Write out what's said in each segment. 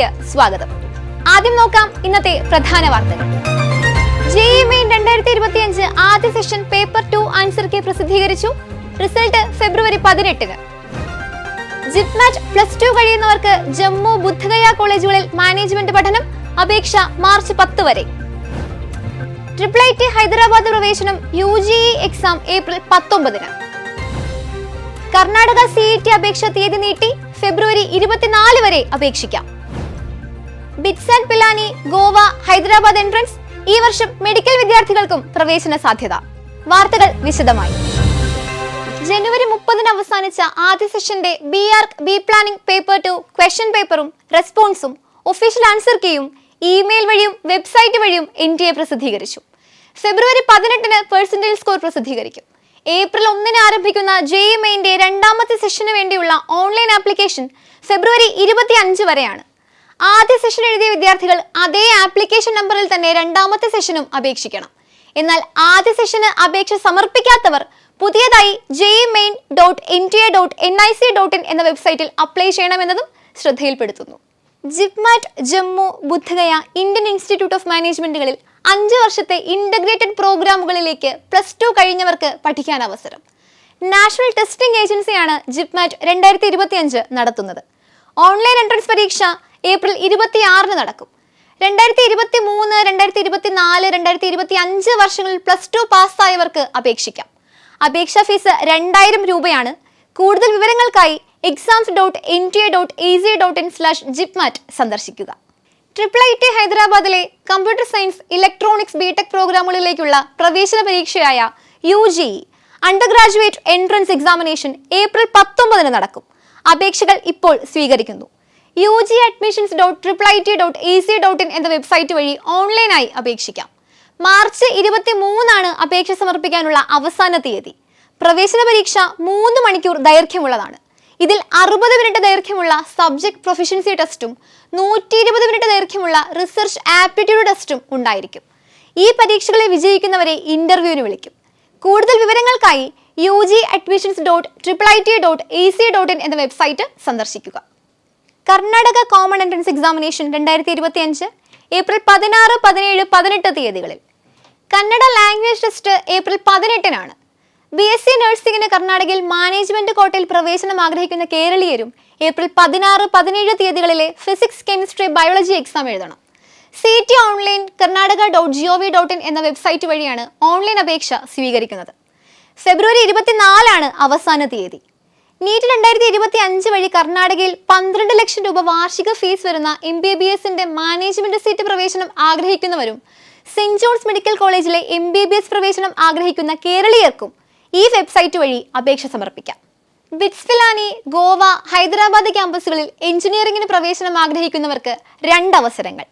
റിപ്പോർട്ടിലേക്ക് സ്വാഗതം. ആദ്യം നോക്കാം ഇന്നത്തെ പ്രധാന വാർത്തകൾ. JEE Main 2025 ആദ്യ സെഷൻ പേപ്പർ 2 ആൻസർ കീ പ്രസിദ്ധീകരിച്ചു. റിസൾട്ട് ഫെബ്രുവരി 18-ന്. ജിപ്മാറ്റ് +2 കഴിയുന്നവർക്ക് ജമ്മു ബുദ്ധഗയ കോളേജുകളിൽ മാനേജ്മെന്റ് പഠനം. അപേക്ഷ മാർച്ച് 10 വരെ. IIT ഹൈദരാബാദ് പ്രവേശനം UGE എക്സാം ഏപ്രിൽ 19-ന്. കർണാടക CET അപേക്ഷ തീയതി നീട്ടി. ഫെബ്രുവരി 24 വരെ അപേക്ഷിക്കാം. BITS and Pilani Goa Hyderabad entrance. ഈ വർഷം മെഡിക്കൽ വിദ്യാർത്ഥികൾക്കും പ്രവേശന സാധ്യത. വാർത്തകൾ വിശദമായി. ജനുവരി 30-ന് അവസാനിച്ച ആദ്യ സെഷന്റെ BArc B planning paper 2 question പേപ്പറും റെസ്പോൺസും ഒഫീഷ്യൽ ആൻസർ കീയും ഇമെയിൽ വഴിയും വെബ്സൈറ്റ് വഴിയും NTA പ്രസിദ്ധീകരിച്ചു. ഫെബ്രുവരി 18-ന് പെർസെന്റേജ് സ്കോർ പ്രസിദ്ധീകരിക്കും. ഏപ്രിൽ 1-ന് ആരംഭിക്കുന്ന JEE Mainന്റെ രണ്ടാമത്തെ സെഷന് വേണ്ടിയുള്ള ഓൺലൈൻ ആപ്ലിക്കേഷൻ ഫെബ്രുവരി 25 വരെയാണ്. ആദ്യ സെഷൻ എഴുതിയ വിദ്യാർത്ഥികൾ അതേ ആപ്ലിക്കേഷൻ നമ്പറിൽ തന്നെ രണ്ടാമത്തെ സെഷനും അപേക്ഷിക്കണം. എന്നാൽ ആദ്യ സെഷന് അപേക്ഷ സമർപ്പിക്കാത്തവർ പുതിയതായി jemain.nta.nic.in എന്ന വെബ്സൈറ്റിൽ അപ്ലൈ ചെയ്യണമെന്നതും ശ്രദ്ധയിൽപ്പെടുത്തുന്നു. JIPMAT Jammu Bodhgaya Indian institute of മാനേജ്മെന്റുകളിൽ 5 വർഷത്തെ ഇന്റഗ്രേറ്റഡ് പ്രോഗ്രാമുകളിലേക്ക് +2 കഴിഞ്ഞവർക്ക് പഠിക്കാൻ അവസരം. നാഷണൽ ടെസ്റ്റിംഗ് ഏജൻസിയാണ് ജിപ്മാറ്റ് 2025 നടത്തുന്നത്. ഓൺലൈൻ എൻട്രൻസ് പരീക്ഷ ഏപ്രിൽ 26-ന് നടക്കും. 2023, 2024, 2025 വർഷങ്ങളിൽ +2 പാസ്സായവർക്ക് അപേക്ഷിക്കാം. അപേക്ഷാ ഫീസ് 2000 രൂപയാണ്. കൂടുതൽ വിവരങ്ങൾക്കായി exams.nta.ac.in/jipmat സന്ദർശിക്കുക. IIT ഹൈദരാബാദിലെ കമ്പ്യൂട്ടർ സയൻസ് ഇലക്ട്രോണിക്സ് ബിടെക് പ്രോഗ്രാമുകളിലേക്കുള്ള പ്രവേശന പരീക്ഷയായ UGE under graduate entrance examination April 19-ന് നടക്കും. അപേക്ഷകൾ ഇപ്പോൾ സ്വീകരിക്കുന്നു. UGEadmissions.IIT.ac.in എന്ന വെബ്സൈറ്റ് വഴി ഓൺലൈനായി അപേക്ഷിക്കാം. മാർച്ച് 23-നാണ് അപേക്ഷ സമർപ്പിക്കാനുള്ള അവസാന തീയതി. പ്രവേശന പരീക്ഷ 3 മണിക്കൂർ ദൈർഘ്യമുള്ളതാണ്. ഇതിൽ 60 മിനിറ്റ് ദൈർഘ്യമുള്ള സബ്ജക്ട് പ്രൊഫിഷ്യൻസി ടെസ്റ്റും 120 മിനിറ്റ് ദൈർഘ്യമുള്ള റിസർച്ച് ആപ്റ്റിറ്റ്യൂഡ് ടെസ്റ്റും ഉണ്ടായിരിക്കും. ഈ പരീക്ഷകളിൽ വിജയിക്കുന്നവരെ ഇന്റർവ്യൂവിന് വിളിക്കും. കൂടുതൽ വിവരങ്ങൾക്കായി UGEadmissions.IIT.ac.in എന്ന വെബ്സൈറ്റ് സന്ദർശിക്കുക. Karnataka common entrance examination 2025 April 16, 17, 18 തീയതികളിൽ. കന്നഡ ലാംഗ്വേജ് ടെസ്റ്റ് ഏപ്രിൽ 18-നാണ്. BSc നഴ്സിംഗിന് കർണാടകയിൽ മാനേജ്മെന്റ് കോട്ടയിൽ പ്രവേശനം ആഗ്രഹിക്കുന്ന കേരളീയരും ഏപ്രിൽ 16, 17 തീയതികളിലെ ഫിസിക്സ്, കെമിസ്ട്രി, ബയോളജി എക്സാം എഴുതണം. CET ഓൺലൈൻ kannada.gov.in എന്ന വെബ്സൈറ്റ് വഴിയാണ് ഓൺലൈൻ അപേക്ഷ സ്വീകരിക്കുന്നത്. ഫെബ്രുവരി 24-ആണ് അവസാന തീയതി. നീറ്റ് 2025 വഴി കർണാടകയിൽ 12 ലക്ഷം രൂപ വാർഷിക ഫീസ് വരുന്ന MBBSന്റെ മാനേജ്മെന്റ് സീറ്റ് പ്രവേശനം ആഗ്രഹിക്കുന്നവരും സെന്റ് ജോൺസ് മെഡിക്കൽ കോളേജിലെ MBBS പ്രവേശനം ആഗ്രഹിക്കുന്ന കേരളീയർക്കും ഈ വെബ്സൈറ്റ് വഴി അപേക്ഷ സമർപ്പിക്കാം. ബിറ്റ്സ് പിലാനി ഗോവ ഹൈദരാബാദ് ക്യാമ്പസുകളിൽ എഞ്ചിനീയറിംഗിന് പ്രവേശനം ആഗ്രഹിക്കുന്നവർക്ക് 2 അവസരങ്ങൾ.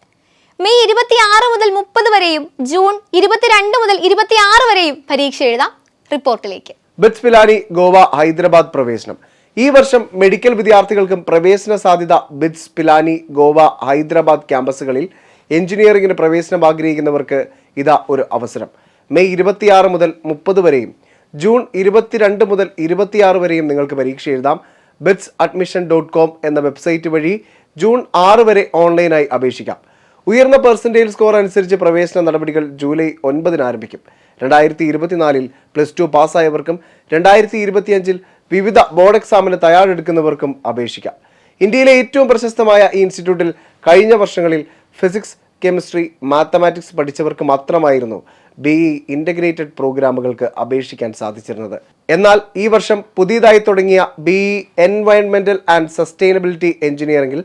മെയ് 26 മുതൽ 30 വരെയും ജൂൺ 22 മുതൽ 26 വരെയും പരീക്ഷ എഴുതാം. റിപ്പോർട്ടിലേക്ക്. ബിറ്റ്സ് പിലാനി ഗോവ ഹൈദരാബാദ് പ്രവേശനം. ഈ വർഷം മെഡിക്കൽ വിദ്യാർത്ഥികൾക്കും പ്രവേശന സാധ്യത. ബിറ്റ്സ് പിലാനി ഗോവ ഹൈദരാബാദ് ക്യാമ്പസുകളിൽ എഞ്ചിനീയറിംഗിന് പ്രവേശനം ആഗ്രഹിക്കുന്നവർക്ക് ഇതാ ഒരു അവസരം. മെയ് 26 മുതൽ 30 വരെയും ജൂൺ 22 മുതൽ 26 വരെയും നിങ്ങൾക്ക് പരീക്ഷ എഴുതാം. bitsadmission.com എന്ന വെബ്സൈറ്റ് വഴി ജൂൺ 6 വരെ ഓൺലൈനായി അപേക്ഷിക്കാം. ഉയർന്ന പെർസെന്റേജ് സ്കോർ അനുസരിച്ച് പ്രവേശന നടപടികൾ ജൂലൈ 9-ന് ആരംഭിക്കും. 2024-ൽ +2 പാസ്സായവർക്കും 2025-ൽ വിവിധ ബോർഡ് എക്സാമിന് തയ്യാറെടുക്കുന്നവർക്കും അപേക്ഷിക്കാം. ഇന്ത്യയിലെ ഏറ്റവും പ്രശസ്തമായ ഈ ഇൻസ്റ്റിറ്റ്യൂട്ടിൽ കഴിഞ്ഞ വർഷങ്ങളിൽ ഫിസിക്സ്, കെമിസ്ട്രി, മാത്തമാറ്റിക്സ് പഠിച്ചവർക്ക് മാത്രമായിരുന്നു BE ഇന്റഗ്രേറ്റഡ് പ്രോഗ്രാമുകൾക്ക് അപേക്ഷിക്കാൻ സാധിച്ചിരുന്നത്. എന്നാൽ ഈ വർഷം പുതിയതായി തുടങ്ങിയ BE എൻവയൺമെന്റൽ ആൻഡ് സസ്റ്റൈനബിലിറ്റി എഞ്ചിനീയറിംഗിൽ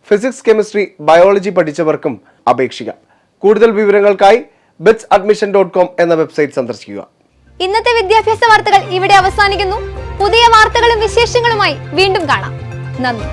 ഫിസിക്സ്, കെമിസ്ട്രി, ബയോളജി പഠിച്ചവർക്കും അപേക്ഷിക്കാം. കൂടുതൽ വിവരങ്ങൾക്കായി bitsadmission.com എന്ന വെബ്സൈറ്റ് സന്ദർശിക്കുക. ഇന്നത്തെ വിദ്യാഭ്യാസ വാർത്തകൾ ഇവിടെ അവസാനിക്കുന്നു. പുതിയ വാർത്തകളും വിശേഷങ്ങളുമായി വീണ്ടും കാണാം. നന്ദി.